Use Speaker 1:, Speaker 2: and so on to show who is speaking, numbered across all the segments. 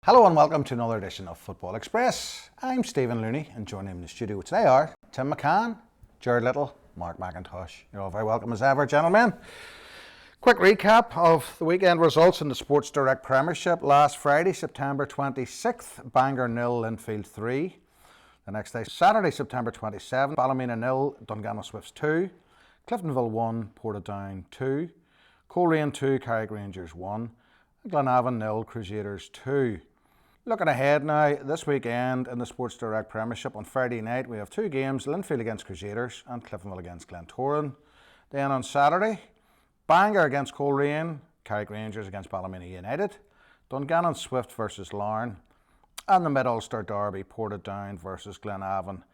Speaker 1: Hello and welcome to another edition of Football Express. I'm Stephen Looney and joining me in the studio today are Tim McCann, Gerard, Lyttle, Mark McIntosh. You're all very welcome as ever, gentlemen. Quick recap of the weekend results in the Sports Direct Premiership. Last Friday, September 26th, Bangor 0, Linfield 3. The next day, Saturday, September 27th, Ballymena 0, Dungannon Swifts 2. Cliftonville 1, Portadown 2. Coleraine 2, Carrick Rangers 1. Glenavon 0, Crusaders 2. Looking ahead now, this weekend in the Sports Direct Premiership on Friday night, we have two games, Linfield against Crusaders and Cliftonville against Glentoran. Then on Saturday, Bangor against Coleraine, Carrick Rangers against Ballymena United, Dungannon Swift versus Larne, and the Mid-Ulster Derby, Portadown versus Glenavon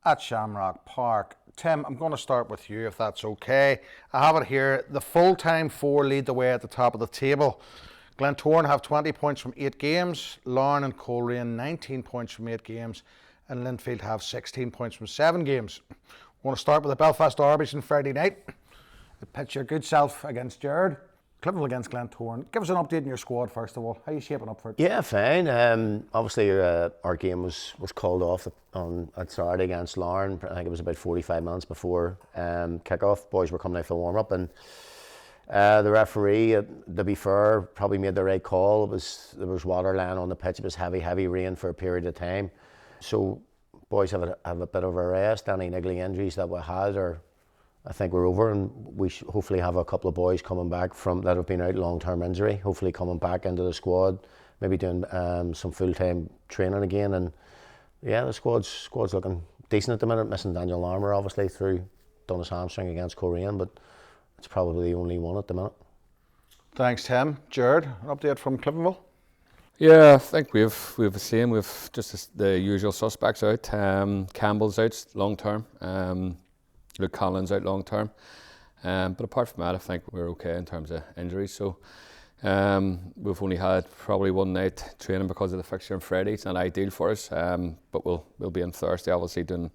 Speaker 1: at Shamrock Park. Tim, I'm going to start with you if that's okay. I have it here, the full-time four lead the way at the top of the table. Glentoran have 20 points from 8 games, Larne and Coleraine 19 points from 8 games, and Linfield have 16 points from 7 games. I want to start with the Belfast derbies on Friday night. Pitch your good self against Gerard, Cliftonville against Glentoran. Give us an update on your squad first of all. How are you shaping up for it?
Speaker 2: Yeah, fine. Obviously our game was called off at Saturday against Larne. I think it was about 45 minutes before kick-off. Boys were coming out for warm-up and the referee, to be fair, probably made the right call. There was water lying on the pitch. It was heavy rain for a period of time. So boys have a bit of a rest. Any niggly injuries that we had, I think we're over, and we hopefully have a couple of boys coming back that have been out long-term injury. Hopefully coming back into the squad, maybe doing some full-time training again. And yeah, the squad's looking decent at the minute. Missing Daniel Larne obviously done his hamstring against Coleraine, but it's probably the only one at the minute.
Speaker 1: Thanks, Tim. Gerard, an update from Cliftonville?
Speaker 3: Yeah, I think we have the same. We've just the usual suspects out. Campbell's out long term. Luke Collins out long term. But apart from that, I think we're okay in terms of injuries. So we've only had probably one night training because of the fixture on Friday. It's not ideal for us. But we'll be on Thursday, obviously doing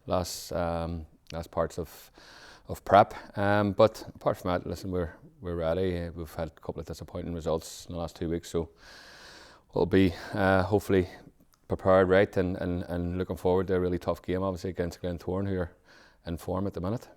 Speaker 3: last parts of prep, but apart from that, listen, we're ready. We've had a couple of disappointing results in the last 2 weeks, so we'll be hopefully prepared right and looking forward to a really tough game, obviously against Glentoran, who are in form at the minute.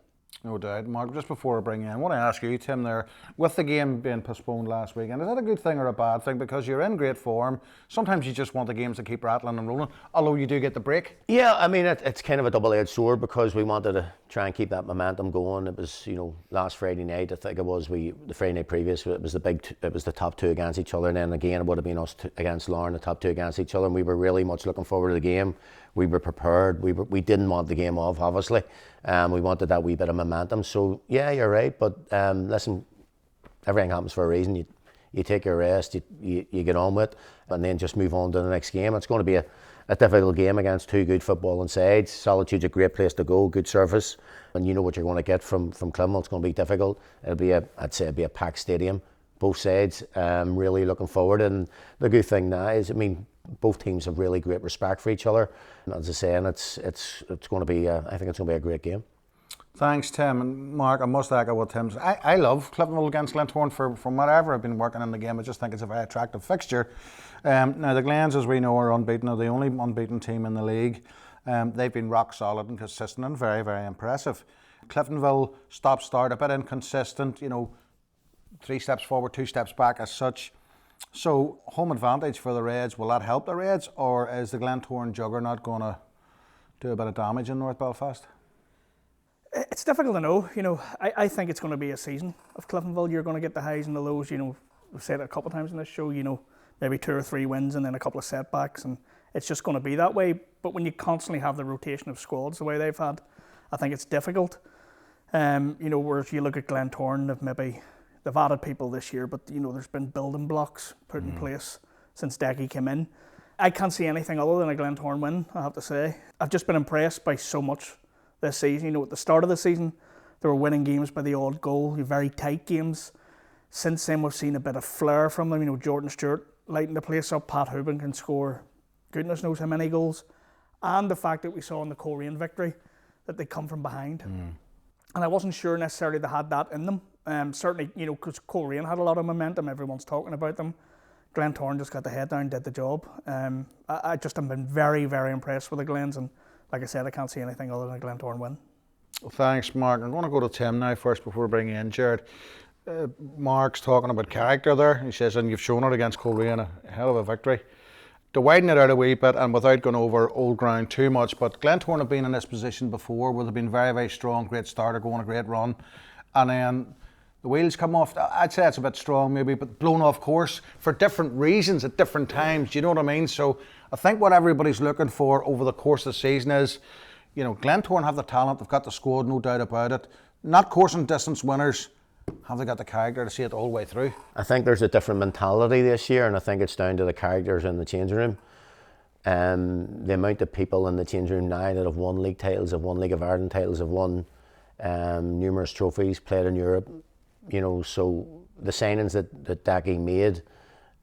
Speaker 1: No doubt. Mark, just before I bring you in, I want to ask you, Tim, there, with the game being postponed last weekend, is that a good thing or a bad thing? Because you're in great form. Sometimes you just want the games to keep rattling and rolling, although you do get the break.
Speaker 2: Yeah, I mean, it's kind of a double-edged sword because we wanted to try and keep that momentum going. It was, last Friday night, I think it was, the Friday night previous, it was the top two against each other, and then again it would have been us against Larne, the top two against each other, and we were really much looking forward to the game. We were prepared. We didn't want the game off, obviously. We wanted that wee bit of momentum. So yeah, you're right. But listen, everything happens for a reason. You take your rest. You get on with it, and then just move on to the next game. It's going to be a difficult game against two good footballing sides. Solitude's a great place to go. Good surface, and you know what you're going to get from Cliftonville. It's going to be difficult. I'd say it'll be a packed stadium, both sides. Really looking forward. And the good thing now is, both teams have really great respect for each other. And as I say, and it's going to be, I think it's going to be a great game.
Speaker 1: Thanks, Tim. And Mark, I must echo what Tim said. I love Cliftonville against Glentoran from whatever I've been working in the game. I just think it's a very attractive fixture. Now, the Glens, as we know, are unbeaten. They're the only unbeaten team in the league. They've been rock solid and consistent and very, very impressive. Cliftonville stop-start, a bit inconsistent, 3 steps forward, 2 steps back as such. So, home advantage for the Reds, will that help the Reds, or is the Glentoran juggernaut going to do a bit of damage in North Belfast?
Speaker 4: It's difficult to know. I think it's going to be a season of Cliftonville. You're going to get the highs and the lows. We've said it a couple of times in this show, maybe 2 or 3 wins and then a couple of setbacks, and it's just going to be that way. But when you constantly have the rotation of squads the way they've had, I think it's difficult. Whereas you look at Glentoran, they've added people this year, but there's been building blocks put in place since Decky came in. I can't see anything other than a Glentoran win, I have to say. I've just been impressed by so much this season. At the start of the season, they were winning games by the odd goal, very tight games. Since then, we've seen a bit of flair from them. Jordan Stewart lighting the place up. Pat Hooban can score goodness knows how many goals. And the fact that we saw in the Coleraine victory that they come from behind. And I wasn't sure necessarily they had that in them. Certainly, because Coleraine had a lot of momentum. Everyone's talking about them. Glentoran just got the head down, did the job. I just have been very, very impressed with the Glens, and like I said, I can't see anything other than a Glentoran win.
Speaker 1: Well, thanks, Mark. I'm going to go to Tim now first before we bring you in, Gerard. Mark's talking about character there. He says, and you've shown it against Coleraine, a hell of a victory. To widen it out a wee bit and without going over old ground too much, but Glentoran have been in this position before where they've been very, very strong, great starter, going a great run, and then the wheels come off. I'd say it's a bit strong maybe, but blown off course for different reasons at different times. Do you know what I mean? So I think what everybody's looking for over the course of the season is, you know, Glentoran have the talent, they've got the squad, no doubt about it. Not course and distance winners. Have they got the character to see it all the way through?
Speaker 2: I think there's a different mentality this year, and I think it's down to the characters in the changing room. The amount of people in the changing room now that have won league titles, have won League of Ireland titles, have won numerous trophies, played in Europe. You know, so the signings that Daggy made,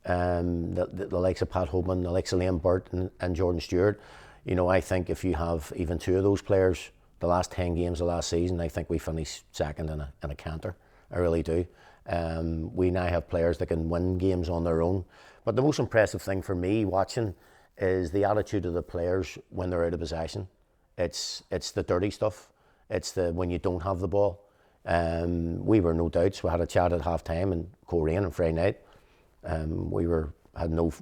Speaker 2: the likes of Pat Hoban, the likes of Liam Burt and Jordan Stewart, you know, I think if you have even two of those players, the last 10 games of last season, I think we finished second in a canter. I really do. We now have players that can win games on their own. But the most impressive thing for me watching is the attitude of the players when they're out of possession. It's the dirty stuff. It's the when you don't have the ball. We were no doubts. We had a chat at half time in Coleraine on Friday night. We had no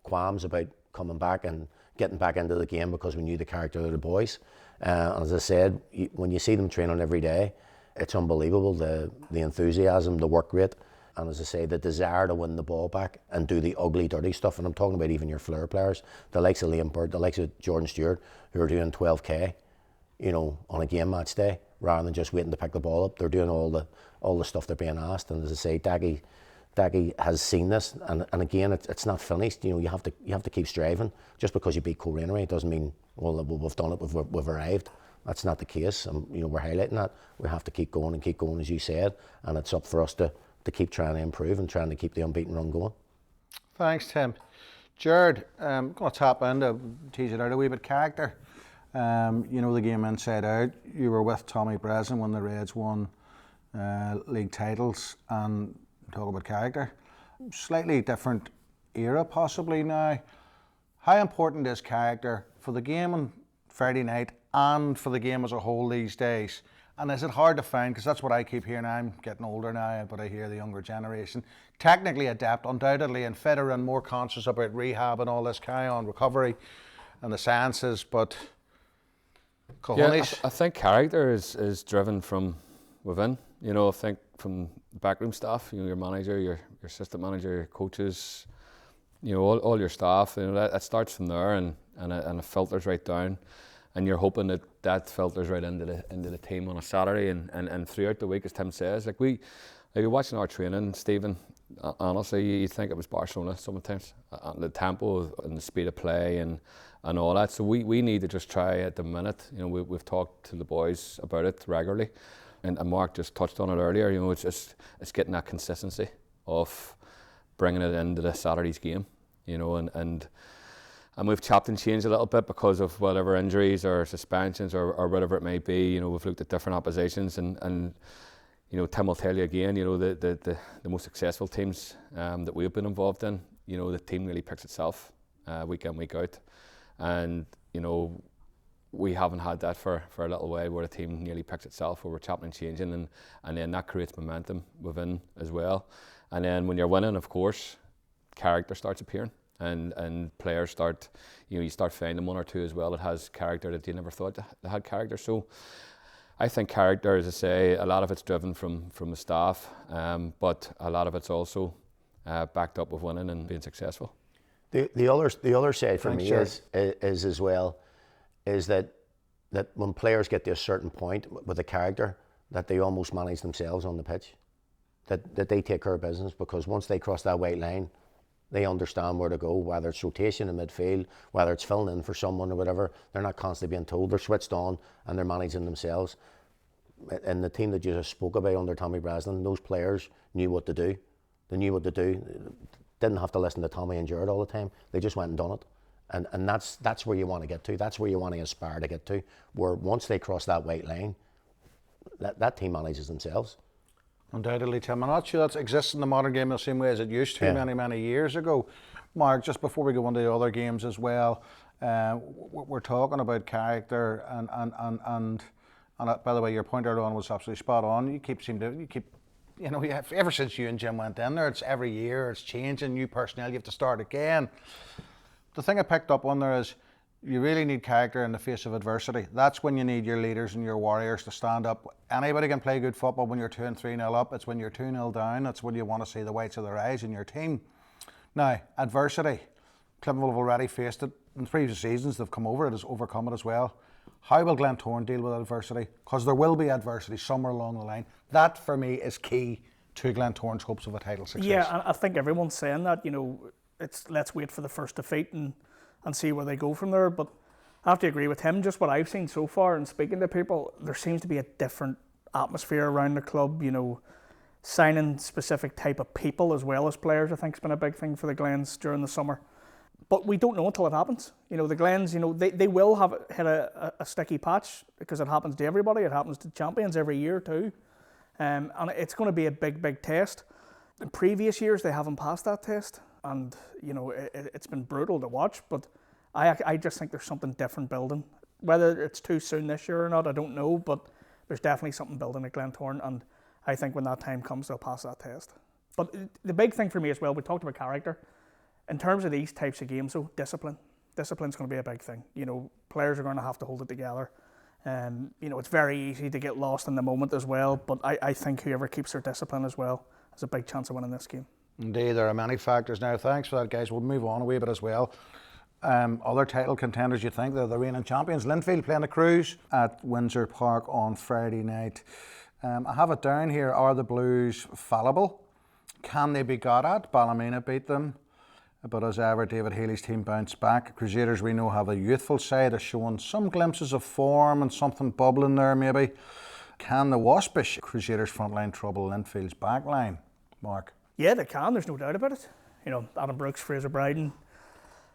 Speaker 2: qualms about coming back and getting back into the game because we knew the character of the boys. As I said, when you see them training every day, it's unbelievable, the enthusiasm, the work rate, and as I say, the desire to win the ball back and do the ugly, dirty stuff. And I'm talking about even your flair players, the likes of Liam Bird, the likes of Jordan Stewart, who are doing 12k, you know, on a game match day, rather than just waiting to pick the ball up. They're doing all the stuff they're being asked. And as I say, Daggy has seen this, and again, it's not finished. You know, you have to keep striving. Just because you beat Coleraine doesn't mean, well, we've done it, we've arrived. That's not the case, and you know, we're highlighting that. We have to keep going, as you said, and it's up for us to keep trying to improve and trying to keep the unbeaten run going.
Speaker 1: Thanks, Tim. Gerard, I'm going to tap into, tease it out a wee bit, character. You know the game inside out. You were with Tommy Breslin when the Reds won league titles, and talk about character. Slightly different era possibly now. How important is character for the game on Friday night and for the game as a whole these days? And is it hard to find, because that's what I keep hearing, I'm getting older now, but I hear the younger generation, technically adept, undoubtedly, and fitter and more conscious about rehab and all this carry-on, recovery and the sciences, but cojones.
Speaker 3: Yeah, I think character is driven from within. You know, I think from backroom staff, you know, your manager, your assistant manager, your coaches, you know, all your staff, you know, that starts from there and it filters right down. And you're hoping that filters right into the team on a Saturday and throughout the week, as Tim says. Like you're watching our training, Stephen, honestly, you think it was Barcelona sometimes. The tempo and the speed of play and all that. So we need to just try at the minute. You know, we've talked to the boys about it regularly, and Mark just touched on it earlier. You know, it's getting that consistency of bringing it into the Saturday's game. You know, and we've chopped and changed a little bit because of whatever injuries or suspensions or whatever it may be. You know, we've looked at different oppositions and you know, Tim will tell you again, you know, the most successful teams that we've been involved in, you know, the team really picks itself week in, week out. And, you know, we haven't had that for a little while where the team nearly picks itself, where we're chopping and changing, and then that creates momentum within as well. And then when you're winning, of course, character starts appearing. And players start, you know, you start finding one or two as well that has character that you never thought they had character. So I think character, as I say, a lot of it's driven from the staff, but a lot of it's also backed up with winning and being successful.
Speaker 2: The other side for me is as well, is that when players get to a certain point with a character, that they almost manage themselves on the pitch, that they take care of business, because once they cross that white line, they understand where to go, whether it's rotation in midfield, whether it's filling in for someone or whatever. They're not constantly being told. They're switched on and they're managing themselves. And the team that you just spoke about under Tommy Breslin, those players knew what to do. They knew what to do. Didn't have to listen to Tommy and Gerard all the time. They just went and done it. And that's where you want to get to. That's where you want to aspire to get to. Where once they cross that white line, that team manages themselves.
Speaker 1: Undoubtedly, Tim. I'm not sure that exists in the modern game in the same way as it used to many years ago. Mark, just before we go on to the other games as well, we're talking about character and by the way, your point earlier on was absolutely spot on. Ever since you and Jim went in there, it's every year, it's changing, new personnel, you have to start again. The thing I picked up on there is you really need character in the face of adversity. That's when you need your leaders and your warriors to stand up. Anybody can play good football when you're 2 and 3-0 up. It's when you're 2-0 down, that's when you want to see the whites of their eyes in your team. Now, adversity. Cliftonville have already faced it. In previous seasons, they've come over it, has overcome it as well. How will Glentoran deal with adversity? Because there will be adversity somewhere along the line. That, for me, is key to Glentoran's hopes of a title success.
Speaker 4: Yeah, I think everyone's saying that, it's let's wait for the first defeat and see where they go from there. But I have to agree with him. Just what I've seen so far and speaking to people, there seems to be a different atmosphere around the club. Signing specific type of people as well as players, I think, has been a big thing for the Glens during the summer. But we don't know until it happens. The Glens, they will have hit a sticky patch because it happens to everybody. It happens to champions every year too. And it's going to be a big test. In previous years, they haven't passed that test. And, it's been brutal to watch. But I just think there's something different building. Whether it's too soon this year or not, I don't know. But there's definitely something building at Glentoran. And I think when that time comes, they'll pass that test. But the big thing for me as well, we talked about character. In terms of these types of games, though, discipline. Discipline's going to be a big thing. Players are going to have to hold it together. It's very easy to get lost in the moment as well, but I think whoever keeps their discipline as well has a big chance of winning this game.
Speaker 1: Indeed, there are many factors now. Thanks for that, guys. We'll move on a wee bit as well. Other title contenders, you think they're the reigning champions. Linfield playing the Cruise at Windsor Park on Friday night. I have it down here. Are the Blues fallible? Can they be got at? Ballymena beat them. But as ever, David Healy's team bounced back. Crusaders, we know, have a youthful side, are showing some glimpses of form and something bubbling there maybe. Can the waspish Crusaders frontline trouble Linfield's backline? Mark?
Speaker 4: Yeah, they can, there's no doubt about it. Adam Brooks, Fraser Bryden,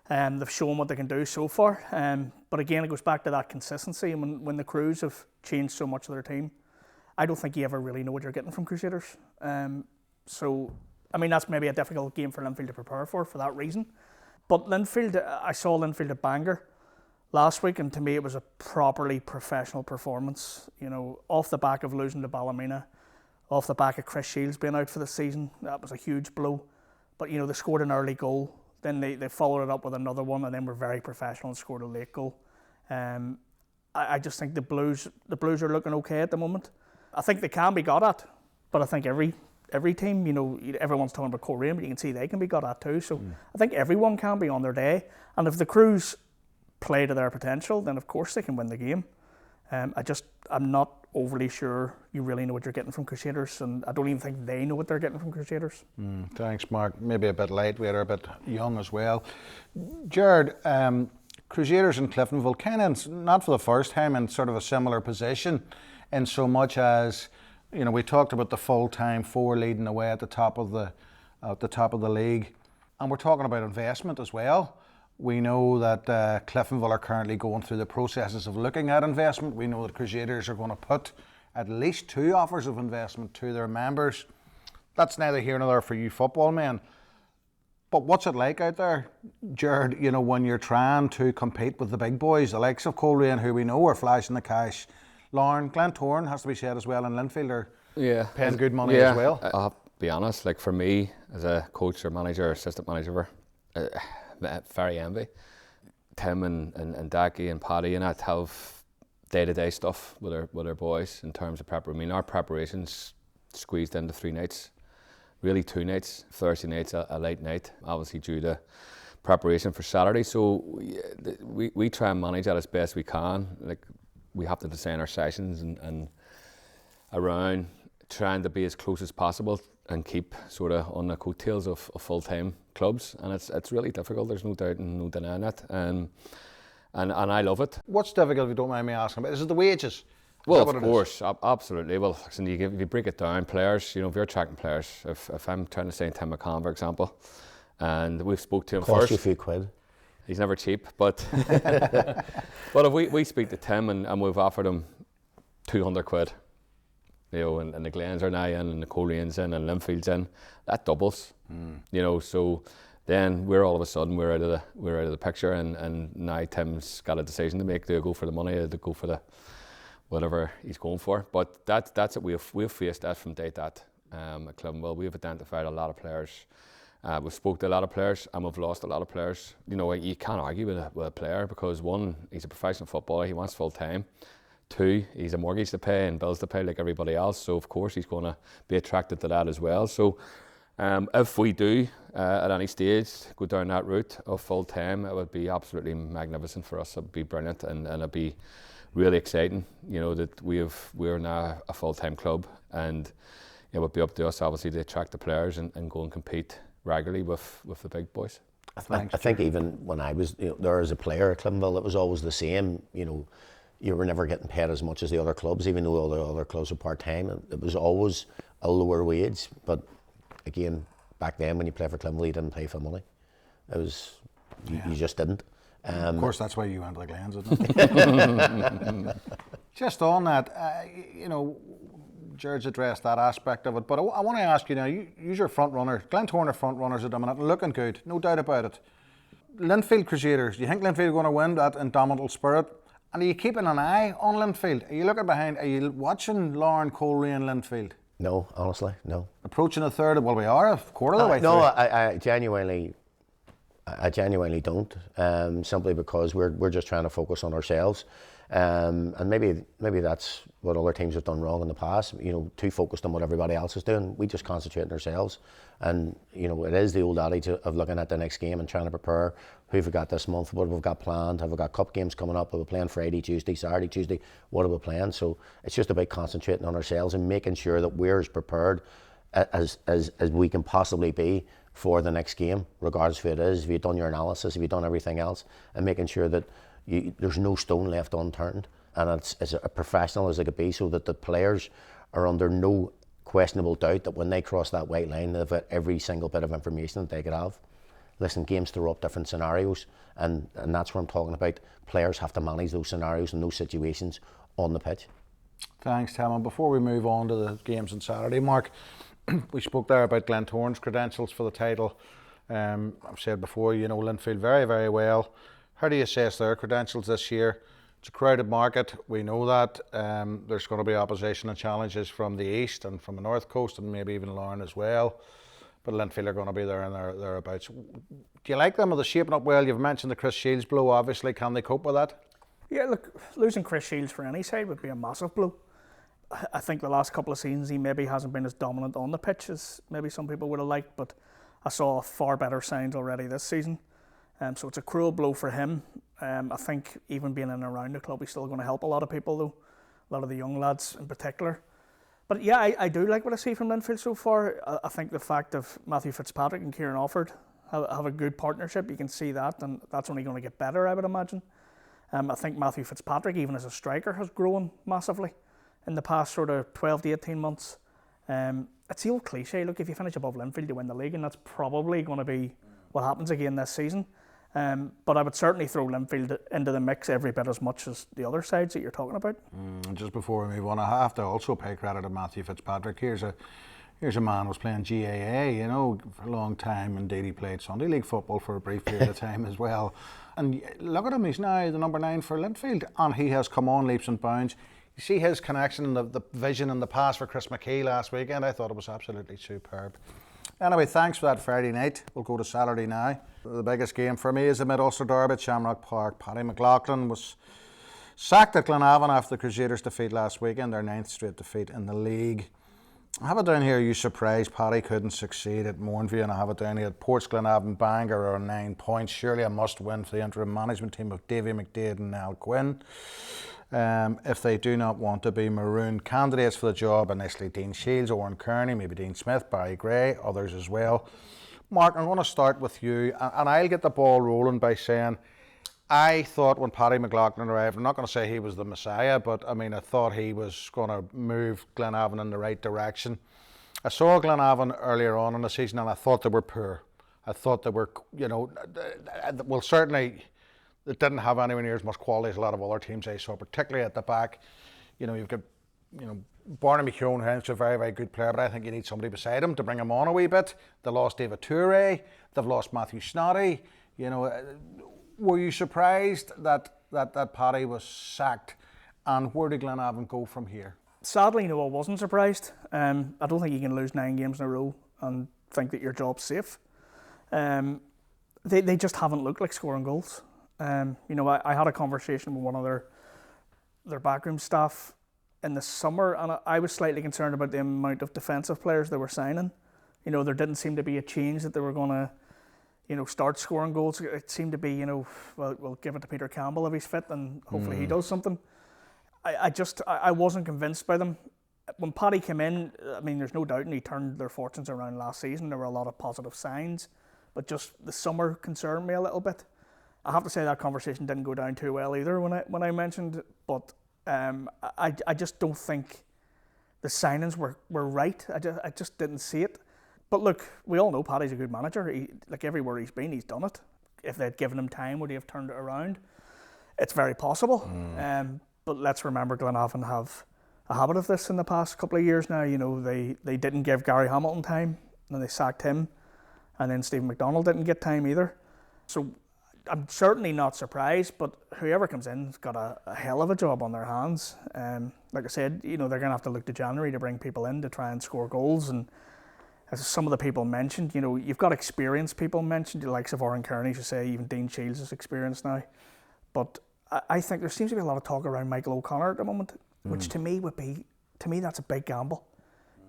Speaker 4: they've shown what they can do so far. But again, it goes back to that consistency. And when the Crews have changed so much of their team, I don't think you ever really know what you're getting from Crusaders. That's maybe a difficult game for Linfield to prepare for that reason. But Linfield, I saw Linfield at Bangor last week, and to me it was a properly professional performance. Off the back of losing to Ballymena, off the back of Chris Shields being out for the season, that was a huge blow. But they scored an early goal, then they followed it up with another one, and then were very professional and scored a late goal. I just think the Blues are looking okay at the moment. I think they can be got at, but I think every team, everyone's talking about Coleraine, but you can see they can be got at too. So I think everyone can be on their day. And if the Crews play to their potential, then of course they can win the game. I'm not overly sure you really know what you're getting from Crusaders, and I don't even think they know what they're getting from Crusaders.
Speaker 1: Thanks, Mark. Maybe a bit lightweight or a bit young as well. Gerard, Crusaders and Cliftonville, kind of not for the first time in sort of a similar position, in so much as we talked about the full-time four leading the way at the top of the league, and we're talking about investment as well. We know that Cliftonville are currently going through the processes of looking at investment. We know that Crusaders are going to put at least 2 offers of investment to their members. That's neither here nor there for you football men. But what's it like out there, Gerard, when you're trying to compete with the big boys, the likes of Coleraine, who we know are flashing the cash? Larne, Glentoran has to be said as well, and Linfield are paying good money as well.
Speaker 3: I'll have to be honest, for me as a coach or manager or assistant manager, very envy. Tim and Dackie and Paddy and that have day-to-day stuff with our boys in terms of preparation. Our preparation's squeezed into 3 nights, really 2 nights. Thursday night's a late night, obviously due to preparation for Saturday. So we try and manage that as best we can. We have to design our sessions and around trying to be as close as possible and keep sort of on the coattails of full-time clubs, and it's really difficult. There's no doubt and no denying it, and I love it.
Speaker 1: What's difficult, if you don't mind me asking about? Is it the wages?
Speaker 3: Well, of course, absolutely. Well, if you break it down, players, if you're attracting players, if I'm trying to sign Tim McCann, for example, and we've spoke to him
Speaker 2: Cost
Speaker 3: first.
Speaker 2: you a few quid.
Speaker 3: He's never cheap, but but if we speak to Tim and we've offered him 200 quid, you know, and the Glens are now in, and the Coleraine's in, and Linfield's in. That doubles, you know. So then we're all of a sudden we're out of the picture, and now Tim's got a decision to make: do I go for the money, or do I go for the whatever he's going for? But that's it. We've faced that from day that at Cliftonville. We've identified a lot of players. We've spoke to a lot of players, and we've lost a lot of players. You know, you can't argue with a player, because one, he's a professional footballer, he wants full time. Two, he's a mortgage to pay and bills to pay like everybody else, so of course he's going to be attracted to that as well. So if we do at any stage go down that route of full time, it would be absolutely magnificent for us. It would be brilliant, and it'd be really exciting, you know, that we're now a full time club, and it would be up to us obviously to attract the players and go and compete regularly with the big boys.
Speaker 2: I think even when I was, you know, there as a player at Cliftonville, it was always the same. You know, you were never getting paid as much as the other clubs, even though all the other clubs were part time. It was always a lower wage. But again, back then when you played for Cliftonville, you didn't play for money. It was you just didn't.
Speaker 1: Of course, that's why you went to the Glens, isn't it? Just on that, you know, Gerard's addressed that aspect of it, but I want to ask you now, you're front runner, Glentoran are front runners at the minute, looking good, no doubt about it. Linfield Crusaders, do you think Linfield are going to win that indomitable spirit? And are you keeping an eye on Linfield? Are you looking behind, are you watching Larne, Coleraine, Linfield?
Speaker 2: No, honestly, no.
Speaker 1: Approaching a third, well, we are a quarter of the way through.
Speaker 2: No, I genuinely don't, simply because we're just trying to focus on ourselves. And maybe that's what other teams have done wrong in the past, you know, too focused on what everybody else is doing. We just concentrate on ourselves. And, you know, it is the old adage of looking at the next game and trying to prepare who have we got this month, what have we got planned, have we got cup games coming up, are we playing Friday, Tuesday, Saturday, Tuesday, what are we playing? So it's just about concentrating on ourselves and making sure that we're as prepared as we can possibly be for the next game, regardless of who it is. Have you done your analysis, have you done everything else, and making sure that there's no stone left unturned, and it's as a professional as it could be, so that the players are under no questionable doubt that when they cross that white line, they've got every single bit of information that they could have. Listen, games throw up different scenarios, and that's what I'm talking about. Players have to manage those scenarios and those situations on the pitch.
Speaker 1: Thanks, Tim. And before we move on to the games on Saturday, Mark, we spoke there about Glentoran's credentials for the title. I've said before, you know Linfield very, very well. How do you assess their credentials this year? It's a crowded market, we know that. There's going to be opposition and challenges from the east and from the north coast, and maybe even Larne as well. But Linfield are going to be there and thereabouts. Do you like them? Are they shaping up well? You've mentioned the Chris Shields blow, obviously. Can they cope with that?
Speaker 4: Yeah, look, losing Chris Shields for any side would be a massive blow. I think the last couple of seasons he maybe hasn't been as dominant on the pitch as maybe some people would have liked, but I saw far better signs already this season. So it's a cruel blow for him. I think even being in and around the club, he's still going to help a lot of people though, a lot of the young lads in particular. But yeah, I do like what I see from Linfield so far. I think the fact of Matthew Fitzpatrick and Kieran Alford have a good partnership, you can see that, and that's only going to get better, I would imagine. I think Matthew Fitzpatrick, even as a striker, has grown massively in the past sort of 12 to 18 months. It's the old cliche, look, if you finish above Linfield, you win the league, and that's probably going to be what happens again this season. But I would certainly throw Linfield into the mix every bit as much as the other sides that you're talking about.
Speaker 1: Just before we move on, I have to also pay credit to Matthew Fitzpatrick. Here's a man who was playing GAA, you know, for a long time. Indeed, he played Sunday League football for a brief period of time as well. And look at him, he's now the number 9 for Linfield, and he has come on leaps and bounds. You see his connection and the vision and the pass for Chris McKee last weekend. I thought it was absolutely superb. Anyway, thanks for that Friday night. We'll go to Saturday now. The biggest game for me is the Mid-Ulster Derby at Shamrock Park. Paddy McLaughlin was sacked at Glenavon after the Crusaders' defeat last weekend, their 9th straight defeat in the league. I have it down here, are you surprised Paddy couldn't succeed at Mornview? And I have it down here at Ports, Glenavon, Bangor are 9 points. Surely a must-win for the interim management team of Davy McDade and Niall Quinn. If they do not want to be marooned. Candidates for the job initially Dean Shields, Owen Kearney, maybe Dean Smith, Barry Gray, others as well. Mark, I'm going to start with you, and I'll get the ball rolling by saying I thought when Paddy McLaughlin arrived, I'm not going to say he was the Messiah, but I mean I thought he was going to move Glenavon in the right direction. I saw Glenavon earlier on in the season and I thought they were poor. I thought they were, you know, well certainly it didn't have anywhere near as much quality as a lot of other teams I saw, particularly at the back. You know, you've got Barney McCann, a very, very good player, but I think you need somebody beside him to bring him on a wee bit. They lost David Toure, they've lost Matthew Snoddy. Were you surprised that Paddy was sacked, and where did Glenavon go from here?
Speaker 4: Sadly, no, I wasn't surprised. I don't think you can lose 9 games in a row and think that your job's safe. They just haven't looked like scoring goals. I had a conversation with one of their backroom staff in the summer, and I was slightly concerned about the amount of defensive players they were signing. There didn't seem to be a change that they were going to, start scoring goals. It seemed to be, we'll give it to Peter Campbell if he's fit, and hopefully he does something. I wasn't convinced by them. When Paddy came in, there's no doubt, and he turned their fortunes around last season. There were a lot of positive signs, but just the summer concerned me a little bit. I have to say that conversation didn't go down too well either when I mentioned it, but I just don't think the signings were right. I just didn't see it. But look, we all know Paddy's a good manager. Everywhere he's been, he's done it. If they'd given him time, would he have turned it around? It's very possible. But let's remember, Glenavon have a habit of this in the past couple of years now. They didn't give Gary Hamilton time, and they sacked him, and then Stephen McDonald didn't get time either. So I'm certainly not surprised, but whoever comes in's got a hell of a job on their hands. Like I said, they're going to have to look to January to bring people in to try and score goals. And as some of the people mentioned, you've got experienced people mentioned, the likes of Oran Kearney, to say even Dean Shields is experienced now. But I think there seems to be a lot of talk around Michael O'Connor at the moment, which to me that's a big gamble.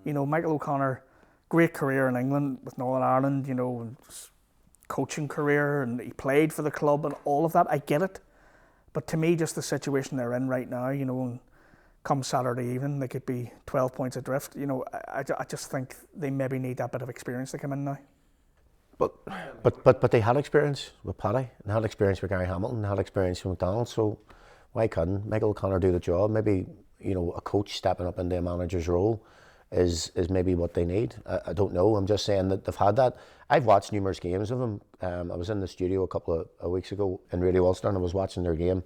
Speaker 4: Michael O'Connor, great career in England with Northern Ireland, coaching career, and he played for the club and all of that. I get it, but to me, just the situation they're in right now, and come Saturday evening, they could be 12 points adrift. I just think they maybe need that bit of experience to come in now.
Speaker 2: But they had experience with Paddy, and had experience with Gary Hamilton, and had experience with McDonald. So why couldn't Michael O'Connor do the job? Maybe a coach stepping up into a manager's role is maybe what they need. I don't know. I'm just saying that they've had that. I've watched numerous games of them. I was in the studio a couple of weeks ago in Radio Ulster, and I was watching their game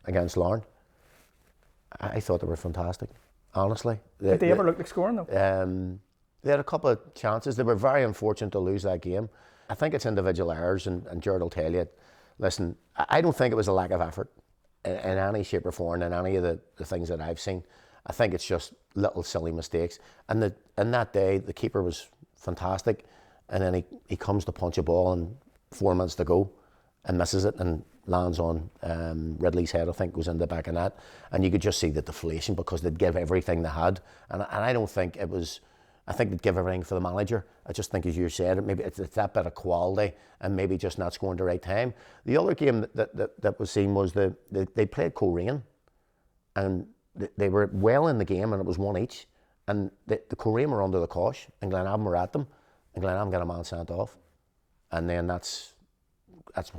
Speaker 2: against Larne. I thought they were fantastic, honestly.
Speaker 4: Did they ever look like scoring though?
Speaker 2: They had a couple of chances. They were very unfortunate to lose that game. I think it's individual errors, and Gerard will tell you, listen, I don't think it was a lack of effort in any shape or form in any of the things that I've seen. I think it's just little silly mistakes. And that day, the keeper was fantastic, and then he comes to punch a ball and 4 minutes to go and misses it and lands on Ridley's head, I think, goes in the back of net. And you could just see the deflation because they'd give everything they had. And I don't think it was... I think they'd give everything for the manager. I just think, as you said, maybe it's that bit of quality and maybe just not scoring the right time. The other game that was seen was they played Coleraine, and they were well in the game, and it was 1 each. And the Coleraine were under the cosh, and Glenavon were at them, and Glenavon got a man sent off. And then that's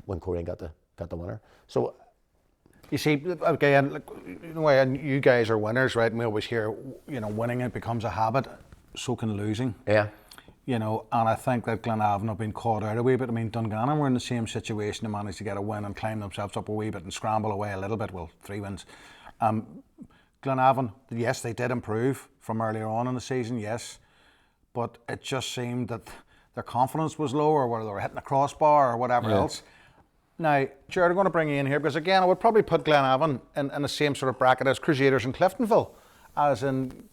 Speaker 2: when Coleraine got the winner. So
Speaker 1: you see, again, and you guys are winners, right? And we always hear, winning, it becomes a habit. So can losing.
Speaker 2: Yeah.
Speaker 1: And I think that Glenavon have been caught out a wee bit. Dungannon were in the same situation. They managed to get a win and climb themselves up a wee bit and scramble away a little bit. Well, 3 wins. Glenavon, yes, they did improve from earlier on in the season, yes. But it just seemed that their confidence was low, or whether they were hitting a crossbar or whatever else. Now, Gerard, I'm going to bring you in here because, again, I would probably put Glenavon in the same sort of bracket as Crusaders and Cliftonville, as in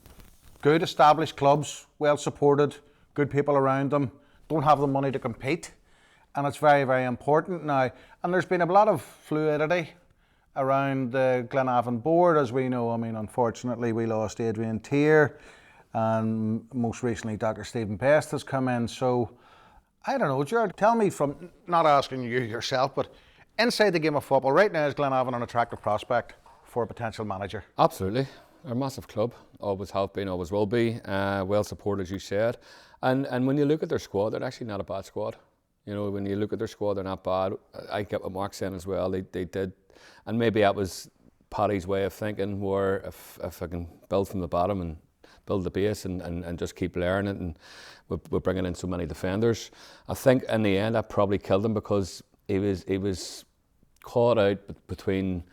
Speaker 1: good established clubs, well supported, good people around them, don't have the money to compete, and it's very, very important now. And there's been a lot of fluidity around the Glenavon board, as we know. Unfortunately, we lost Adrian Tier, and most recently Dr. Stephen Best has come in. So, I don't know, Gerard, tell me, from not asking you yourself, but inside the game of football, right now is Glenavon an attractive prospect for a potential manager?
Speaker 3: Absolutely. They're a massive club, always have been, always will be, well supported, as you said. And when you look at their squad, they're actually not a bad squad. When you look at their squad, they're not bad. I get what Mark's saying as well. They did, and maybe that was Paddy's way of thinking, where if I can build from the bottom and build the base and just keep learning it, and we're bringing in so many defenders. I think in the end that probably killed him, because he was caught out between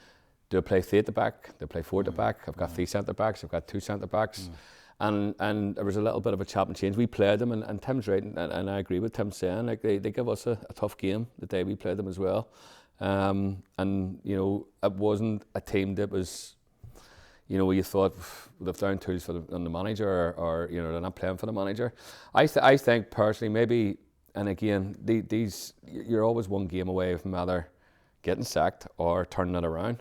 Speaker 3: do I play 3 at the back? Do I play 4 at the back? I've got 3 centre backs. I've got 2 centre backs. And there was a little bit of a chop and change. We played them, and Tim's right, and I agree with Tim saying, like, they give us a tough game the day we played them as well. And you know, it wasn't a team that was, you know, where you thought they've down tools on the manager, or you know, they're not playing for the manager. I think personally, maybe, and again, these you're always one game away from either getting sacked or turning it around.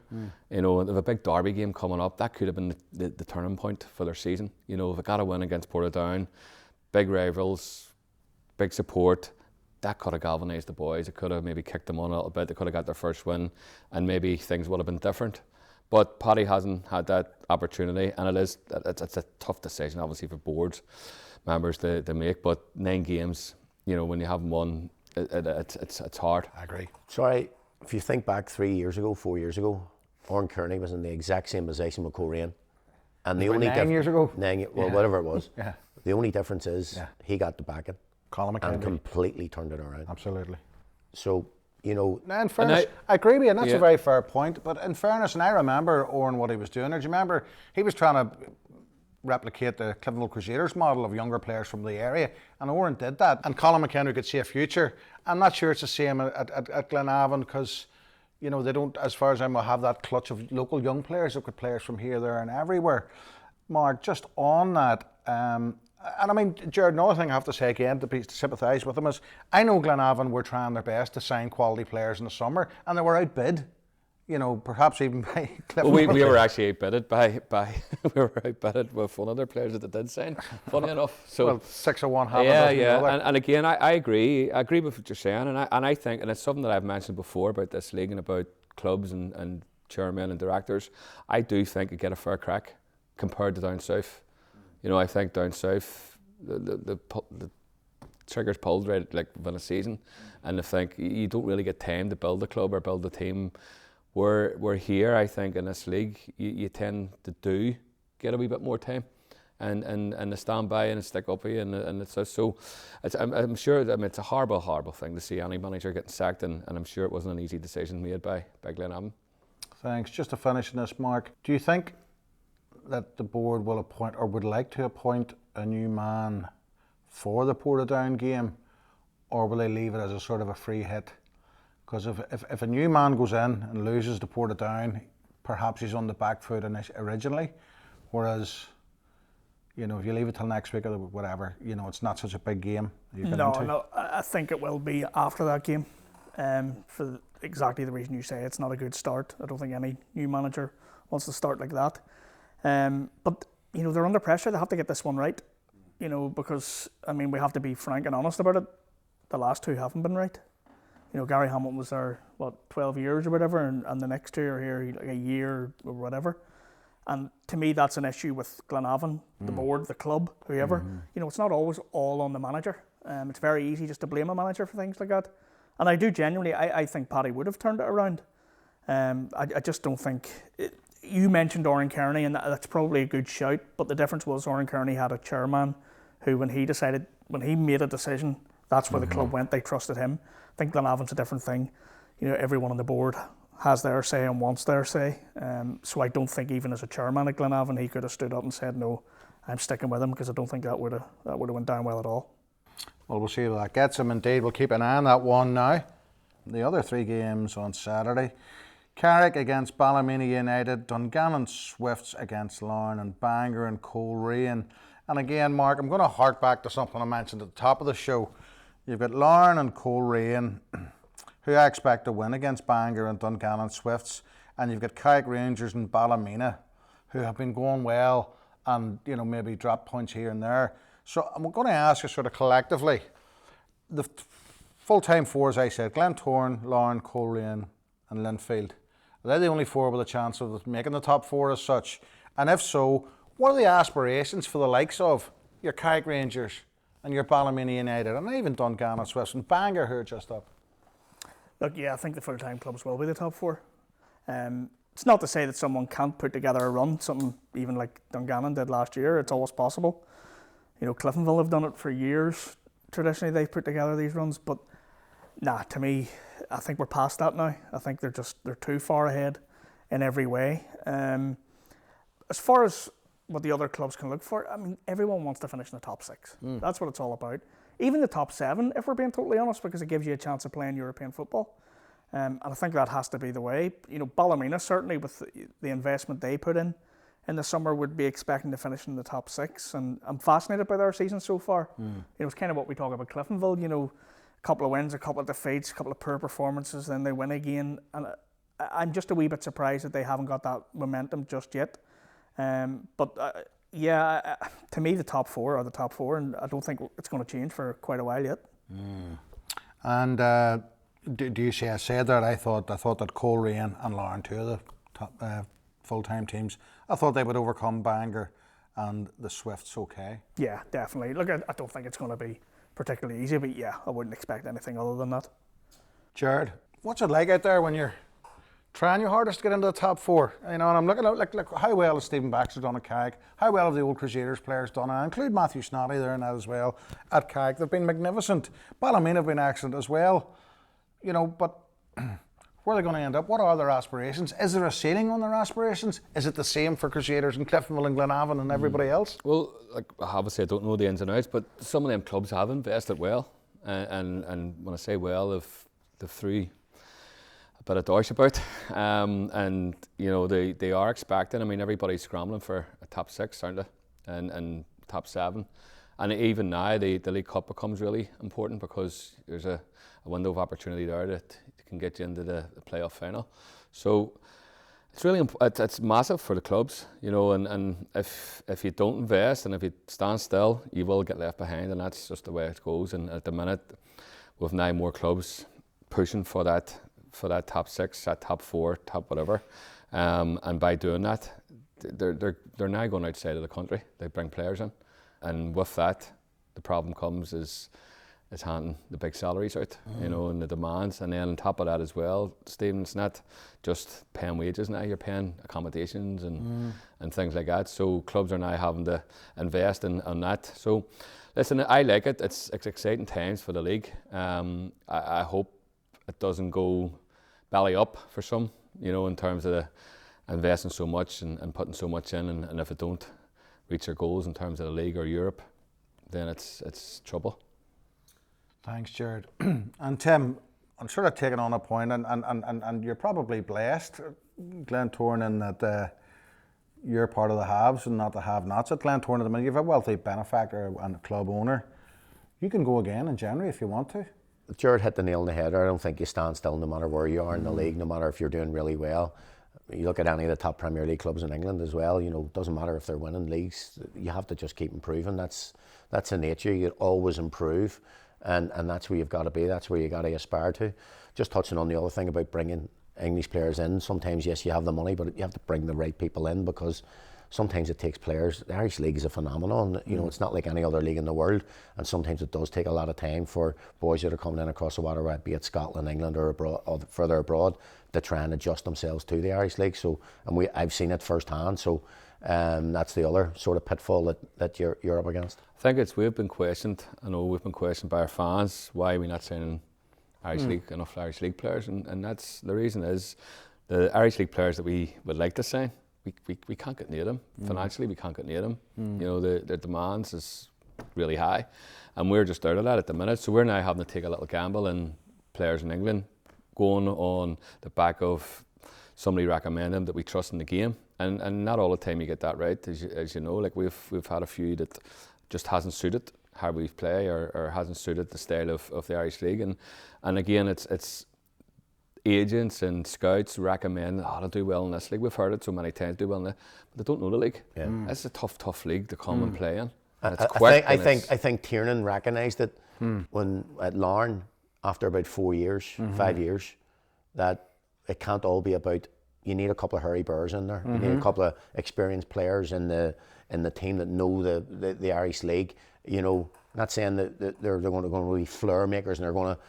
Speaker 3: You know, they have a big derby game coming up. That could have been the turning point for their season. You know, if they got a win against Portadown, big rivals, big support, that could have galvanised the boys. It could have maybe kicked them on a little bit. They could have got their first win, and maybe things would have been different. But Paddy hasn't had that opportunity, and it's a tough decision, obviously, for board members to make. But 9 games, you know, when you haven't won, it's hard.
Speaker 1: I agree.
Speaker 2: Sorry, if you think back 3 years ago, 4 years ago, Oran Kearney was in the exact same position with Coleraine. And the only
Speaker 1: 9 years ago?
Speaker 2: Whatever it was.
Speaker 1: Yeah.
Speaker 2: The only difference is he got the backing
Speaker 1: Colin McIntosh.
Speaker 2: and completely turned it around.
Speaker 1: Absolutely.
Speaker 2: So, you know...
Speaker 1: Now, in fairness, I agree with you, and that's a very fair point, but in fairness, and I remember Oran what he was doing. Do you remember he was trying to replicate the Cliftonville Crusaders model of younger players from the area, and Oran did that, and Colin McIntosh could see a future. I'm not sure it's the same at Glenavon, because you know, they don't, as far as I know, have that clutch of local young players. They've got players from here, there and everywhere. Mark, just on that, and I mean, Gerard, another thing I have to say again to sympathise with them is, I know Glenavon were trying their best to sign quality players in the summer, and they were outbid. You know, perhaps even by Clifton.
Speaker 3: Well, we were actually outbidded by we were outbidded with one of their players that they did sign. Funny enough, so
Speaker 1: well, 6 of one, half
Speaker 3: and again, I agree with what you're saying, and I think, and it's something that I've mentioned before about this league and about clubs and chairmen and directors. I do think you get a fair crack compared to down south. You know, I think down south the triggers pulled right like within a season, and I think you don't really get time to build a club or build a team. We're here, I think, in this league, you tend to do get a wee bit more time, and to stand by and stick up with you, and it's so. I'm sure that it's a horrible thing to see any manager getting sacked, and I'm sure it wasn't an easy decision made by Glenavon.
Speaker 1: Thanks. Just to finish on this, Mark, do you think that the board will appoint or would like to appoint a new man for the Portadown game, or will they leave it as a sort of a free hit? Because if a new man goes in and loses to Portadown, perhaps he's on the back foot originally, whereas, you know, if you leave it till next week or whatever, you know, it's not such a big game.
Speaker 4: No, I think it will be after that game, for exactly the reason you say. It's not a good start. I don't think any new manager wants to start like that. But, you know, they're under pressure. They have to get this one right, you know, because, I mean, we have to be frank and honest about it. The last 2 haven't been right. You know, Gary Hamilton was there, 12 years or whatever, and the next 2 are here like a year or whatever. And to me, that's an issue with Glenavon, the board, the club, whoever. You know, it's not always all on the manager. It's very easy just to blame a manager for things like that. And I do genuinely, I think Paddy would have turned it around. I just don't think... You mentioned Oran Kearney, and that's probably a good shout, but the difference was Oran Kearney had a chairman who, when he made a decision, that's where the club went. They trusted him. I think Glenavon's a different thing. You know, everyone on the board has their say and wants their say. So I don't think even as a chairman at Glenavon he could have stood up and said, no, I'm sticking with him, because I don't think that would have went down well at all.
Speaker 1: Well, we'll see where that gets him. Indeed, we'll keep an eye on that one now. The other 3 games on Saturday: Carrick against Ballymena United, Dungannon Swifts against Larne, and Bangor and Coleraine. And again, Mark, I'm going to hark back to something I mentioned at the top of the show. You've got Larne and Coleraine, who I expect to win against Bangor and Dungannon Swifts, and you've got Carrick Rangers and Ballymena, who have been going well and, you know, maybe drop points here and there. So I'm going to ask you sort of collectively, the full-time 4, as I said, Glentoran, Larne, Coleraine and Linfield. Are they the only 4 with a chance of making the top 4 as such? And if so, what are the aspirations for the likes of your Carrick Rangers and your Ballymena United, and even Dungannon Swifts and Bangor, who are just up?
Speaker 4: Look, yeah, I think the full-time clubs will be the top 4. It's not to say that someone can't put together a run, something even like Dungannon did last year. It's always possible. You know, Cliftonville have done it for years. Traditionally, they've put together these runs, but to me, I think we're past that now. I think they're too far ahead in every way. As far as what the other clubs can look for, I mean, everyone wants to finish in the top 6. That's what it's all about. Even the top 7, if we're being totally honest, because it gives you a chance of playing European football. And I think that has to be the way. You know, Ballymena, certainly with the investment they put in the summer, would be expecting to finish in the top 6. And I'm fascinated by their season so far. You know, it's kind of what we talk about Cliftonville, you know, a couple of wins, a couple of defeats, a couple of poor performances, then they win again. And I'm just a wee bit surprised that they haven't got that momentum just yet. But to me, the top 4 are the top 4, and I don't think it's going to change for quite a while yet.
Speaker 1: And do you see? I said that I thought that Coleraine and Larne, 2 of the top full-time teams, I thought they would overcome Bangor and the Swifts. Okay.
Speaker 4: Yeah, definitely. Look, I don't think it's going to be particularly easy, but yeah, I wouldn't expect anything other than that.
Speaker 1: Gerard, what's it like out there when you're trying your hardest to get into the top 4? You know, and I'm looking at like how well has Stephen Baxter done at Carrick? How well have the old Crusaders players done? And I include Matthew Snoddy there in that as well at Carrick. They've been magnificent. Ballymena have been excellent as well. You know, but where are they going to end up? What are their aspirations? Is there a ceiling on their aspirations? Is it the same for Crusaders and Cliftonville and Glenavon and everybody else?
Speaker 3: Well, like obviously I don't know the ins and outs, but some of them clubs have invested well, and when I say well, they've threw a bit of dosh about, and you know they are expecting. I mean, everybody's scrambling for a top 6, aren't they? And top 7, and even now the League Cup becomes really important because there's a window of opportunity there that can get you into the playoff final. So it's really it's massive for the clubs, you know. And if you don't invest and if you stand still, you will get left behind, and that's just the way it goes. And at the minute, with 9 more clubs pushing for that top 6, that top 4, top whatever, and by doing that, they're now going outside of the country. They bring players in, and with that, the problem comes is handing the big salaries out, you know, and the demands, and then on top of that as well, Stephen, it's not just paying wages now. You're paying accommodations and things like that. So clubs are now having to invest in that. So, listen, I like it. It's exciting times for the league. I hope it doesn't go belly up for some, you know, in terms of investing so much and putting so much in, and if it don't reach their goals in terms of the league or Europe, then it's trouble.
Speaker 1: Thanks, Gerard. And Tim, I'm sort of taking on a point, and you're probably blessed, Glentoran, in that you're part of the haves and not the have-nots at Glentoran at the minute. You have a wealthy benefactor and club owner. You can go again in January if you want to.
Speaker 2: Gerard hit the nail on the head. I don't think you stand still no matter where you are in the league, no matter if you're doing really well. You look at any of the top Premier League clubs in England as well, you know, it doesn't matter if they're winning leagues, you have to just keep improving. That's the nature. You always improve. And that's where you've got to be, that's where you got to aspire to. Just touching on the other thing about bringing English players in, sometimes yes you have the money, but you have to bring the right people in, because sometimes it takes players. The Irish League is a phenomenon, you know, it's not like any other league in the world, and sometimes it does take a lot of time for boys that are coming in across the water, be it Scotland, England or abroad, or further abroad, to try and adjust themselves to the Irish League. So, and I've seen it firsthand, so that's the other sort of pitfall that you're up against.
Speaker 3: I think we've been questioned. I know we've been questioned by our fans. Why are we not signing enough Irish League players? And that's the reason is the Irish League players that we would like to sign, we can't get near them. Financially, we can't get near them. You know, the demands is really high, and we're just out of that at the minute. So we're now having to take a little gamble, and players in England going on the back of somebody recommend them that we trust in the game. And not all the time you get that right, as you know. Like we've had a few that just hasn't suited how we play, or hasn't suited the style of the Irish League. And again, it's agents and scouts recommend, they'll do well in this league. We've heard it so many times, do well in it, but they don't know the league. Yeah. It's a tough league to come and play in. And it's quick. I
Speaker 2: think Tiernan recognised it when at Larne after about 4 years, 5 years, that it can't all be about. You need a couple of Harry Burrs in there. You need a couple of experienced players in the team that know the Irish League. You know, not saying that they're going to be flair makers and they're going to,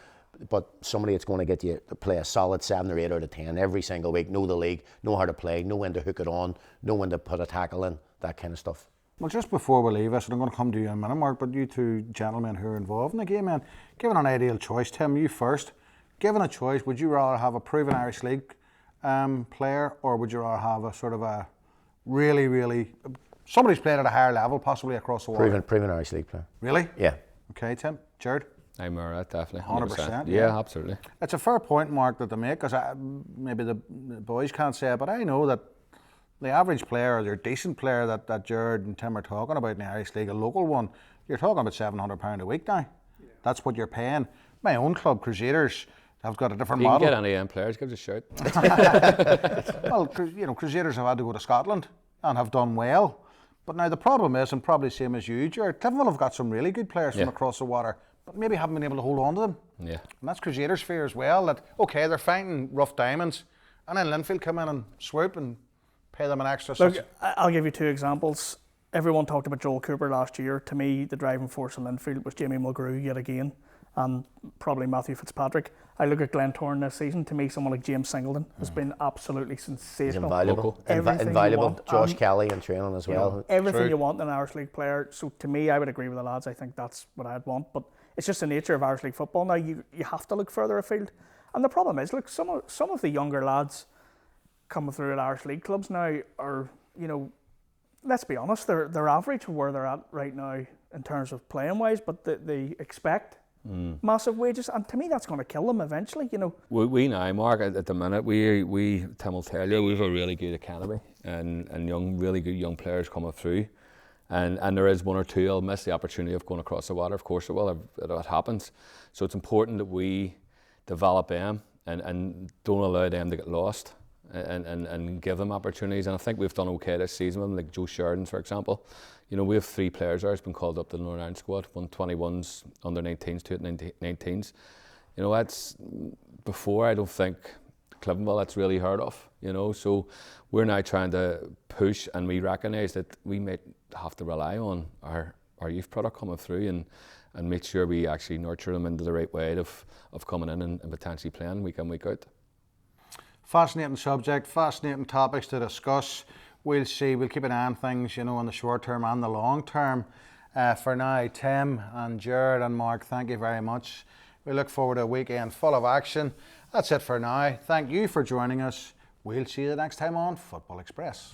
Speaker 2: but somebody that's going to get you to play a solid 7 or 8 out of 10 every single week, know the league, know how to play, know when to hook it on, know when to put a tackle in, that kind of stuff.
Speaker 1: Well, just before we leave us, and I'm going to come to you in a minute, Mark, but you two gentlemen who are involved in the game, man, given an ideal choice, Tim, you first, given a choice, would you rather have a proven Irish League player, or would you rather have a sort of a really somebody's played at a higher level, possibly across the water?
Speaker 2: Proven Irish League player.
Speaker 1: Really?
Speaker 2: Yeah.
Speaker 1: Okay, Tim, Gerard.
Speaker 3: I'm alright, definitely.
Speaker 1: 100%,
Speaker 3: Yeah, absolutely.
Speaker 1: It's a fair point, Mark, that they make, because maybe the boys can't say it, but I know that the average player, or your decent player that Gerard and Tim are talking about in the Irish League, a local one, you're talking about £700 a week now. Yeah. That's what you're paying. My own club, Crusaders, have got a different
Speaker 3: You
Speaker 1: model.
Speaker 3: can get any players, give us a shout.
Speaker 1: Well, Crusaders have had to go to Scotland and have done well. But now the problem is, and probably same as you, Gerard, Cliftonville have got some really good players from across the water, but maybe haven't been able to hold on to them.
Speaker 3: Yeah.
Speaker 1: And that's Crusaders' fear as well, that, okay, they're fighting rough diamonds, and then Linfield come in and swoop and pay them an extra.
Speaker 4: Look, I'll give you two examples. Everyone talked about Joel Cooper last year. To me, the driving force in Linfield was Jamie Mulgrew yet again, and probably Matthew Fitzpatrick. I look at Glentoran this season. To me, someone like James Singleton has been absolutely sensational.
Speaker 2: He's invaluable.
Speaker 4: Everything
Speaker 2: Invaluable.
Speaker 4: you want.
Speaker 2: Josh Kelly in training as well.
Speaker 4: Everything you want in an Irish League player. So to me, I would agree with the lads. I think that's what I'd want. But it's just the nature of Irish League football now. You have to look further afield. And the problem is, look, some of the younger lads coming through at Irish League clubs now are, let's be honest, they're average for where they're at right now in terms of playing wise, but they expect massive wages, and to me that's going to kill them eventually.
Speaker 3: We now, Mark, at the minute, we Tim will tell you, we've a really good academy and really good young players coming through, and there is one or two who'll miss the opportunity of going across the water. Of course it will, it happens. So it's important that we develop them and don't allow them to get lost. And give them opportunities, and I think we've done okay this season with them, like Joe Sheridan, for example. We have 3 players there who's been called up to the Northern Ireland squad, 121s, under 19s, 2 at 19s. That's before, I don't think Cliftonville that's really heard of. So we're now trying to push, and we recognise that we may have to rely on our youth product coming through and make sure we actually nurture them into the right way of coming in and potentially playing week in, week out.
Speaker 1: Fascinating subject, fascinating topics to discuss. We'll see, we'll keep an eye on things, in the short term and the long term. For now, Tim and Gerard and Mark, thank you very much. We look forward to a weekend full of action. That's it for now. Thank you for joining us. We'll see you the next time on Football Express.